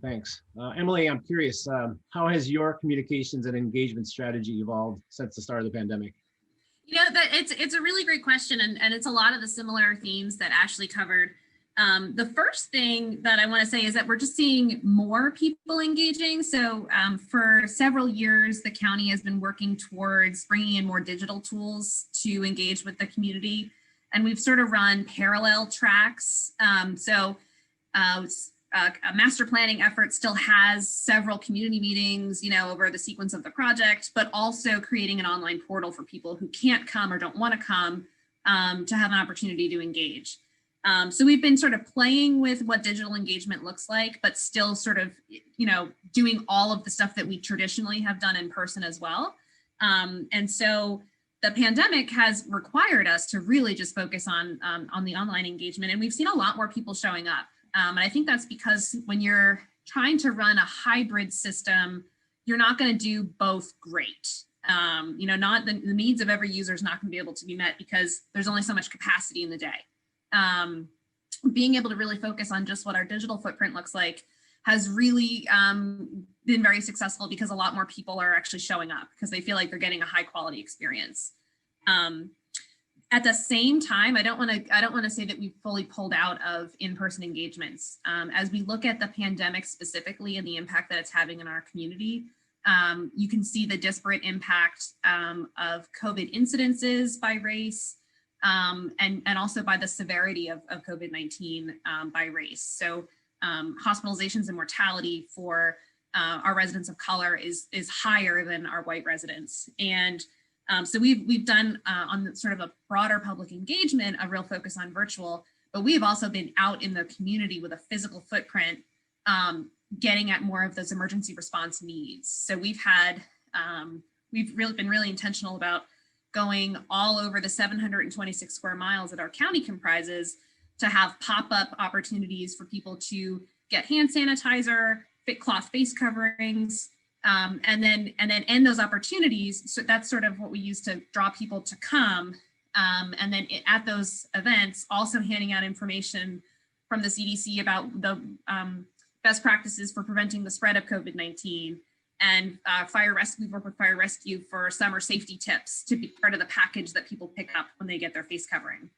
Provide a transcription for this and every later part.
Thanks. Emily, I'm curious, how has your communications and engagement strategy evolved since the start of the pandemic? That it's a really great question, and it's a lot of the similar themes that Ashley covered. The first thing that I want to say is that we're just seeing more people engaging. So for several years, the county has been working towards bringing in more digital tools to engage with the community. And we've sort of run parallel tracks. A master planning effort still has several community meetings, over the sequence of the project, but also creating an online portal for people who can't come or don't want to come to have an opportunity to engage. So we've been sort of playing with what digital engagement looks like, but still sort of, doing all of the stuff that we traditionally have done in person as well. And so the pandemic has required us to really just focus on the online engagement, and we've seen a lot more people showing up. And I think that's because when you're trying to run a hybrid system, you're not going to do both great. Not the needs of every user is not going to be able to be met because there's only so much capacity in the day. Being able to really focus on just what our digital footprint looks like has really been very successful because a lot more people are actually showing up because they feel like they're getting a high quality experience. At the same time, I don't want to say that we've fully pulled out of in-person engagements. As we look at the pandemic specifically and the impact that it's having in our community, you can see the disparate impact of COVID incidences by race, and also by the severity of COVID-19 by race. So hospitalizations and mortality for our residents of color is higher than our white residents. And so we've done on sort of a broader public engagement, a real focus on virtual, but we've also been out in the community with a physical footprint, getting at more of those emergency response needs. So we've been really intentional about going all over the 726 square miles that our county comprises to have pop-up opportunities for people to get hand sanitizer, fit cloth face coverings, and then end those opportunities. So that's sort of what we use to draw people to come. And then at those events, also handing out information from the CDC about the best practices for preventing the spread of COVID-19. And fire rescue, we work with fire rescue for summer safety tips to be part of the package that people pick up when they get their face covering.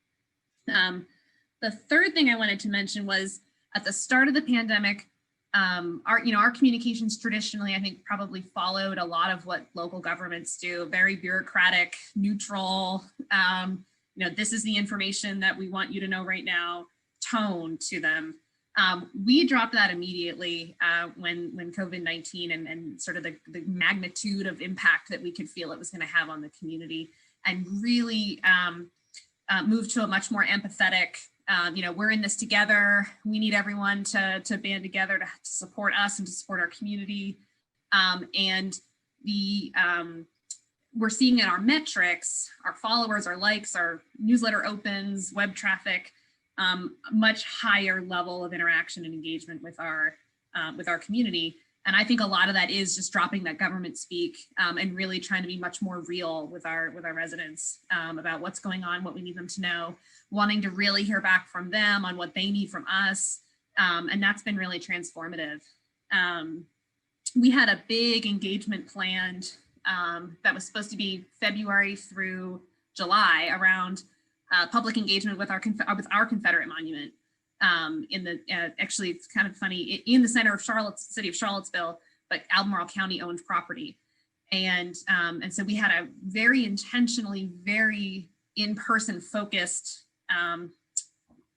The third thing I wanted to mention was at the start of the pandemic, our communications traditionally, I think, probably followed a lot of what local governments do, very bureaucratic, neutral, this is the information that we want you to know right now, tone to them. We dropped that immediately when COVID-19 and sort of the magnitude of impact that we could feel it was going to have on the community, and really moved to a much more empathetic, we're in this together. We need everyone to band together to support us and to support our community. And we're seeing in our metrics, our followers, our likes, our newsletter opens, web traffic, much higher level of interaction and engagement with our community. And I think a lot of that is just dropping that government speak and really trying to be much more real with our residents about what's going on, what we need them to know, wanting to really hear back from them on what they need from us. And that's been really transformative. We had a big engagement planned that was supposed to be February through July around public engagement with our Confederate monument. Actually, it's kind of funny, in the center of city of Charlottesville, but Albemarle County owned property. And so we had a very intentionally, very in-person focused,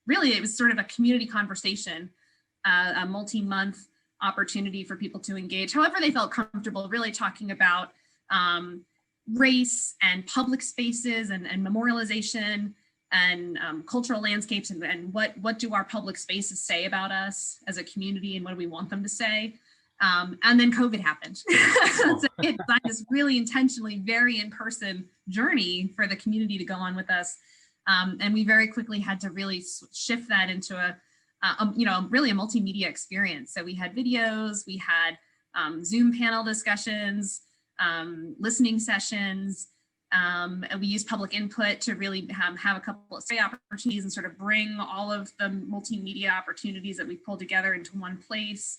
really, it was sort of a community conversation, a multi-month opportunity for people to engage, however they felt comfortable, really talking about race and public spaces and memorialization and cultural landscapes and what do our public spaces say about us as a community and what do we want them to say. And then COVID happened. So it designed this really intentionally very in-person journey for the community to go on with us. And we very quickly had to really shift that into really a multimedia experience. So we had videos, we had Zoom panel discussions, listening sessions, and we used public input to really have a couple of opportunities and sort of bring all of the multimedia opportunities that we pulled together into one place.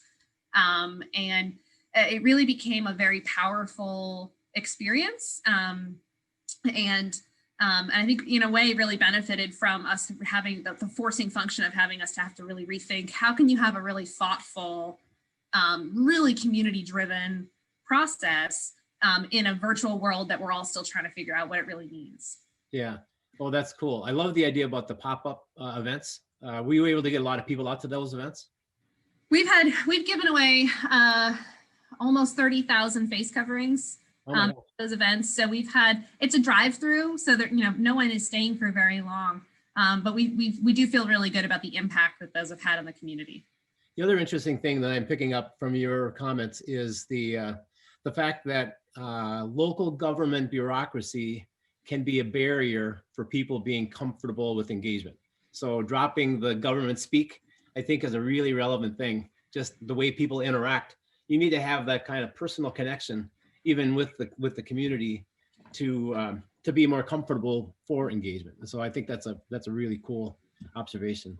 And it really became a very powerful experience. And I think in a way it really benefited from us having the forcing function of having us to have to really rethink how can you have a really thoughtful, really community driven process in a virtual world that we're all still trying to figure out what it really means. Yeah. Oh, that's cool. I love the idea about the pop-up events. Were you able to get a lot of people out to those events? We've given away almost 30,000 face coverings. Those events. So it's a drive-through, so that no one is staying for very long. But we do feel really good about the impact that those have had on the community. The other interesting thing that I'm picking up from your comments is the fact that local government bureaucracy can be a barrier for people being comfortable with engagement. So dropping the government speak, I think, is a really relevant thing. Just the way people interact, you need to have that kind of personal connection, even with the community, to be more comfortable for engagement. And so I think that's a really cool observation.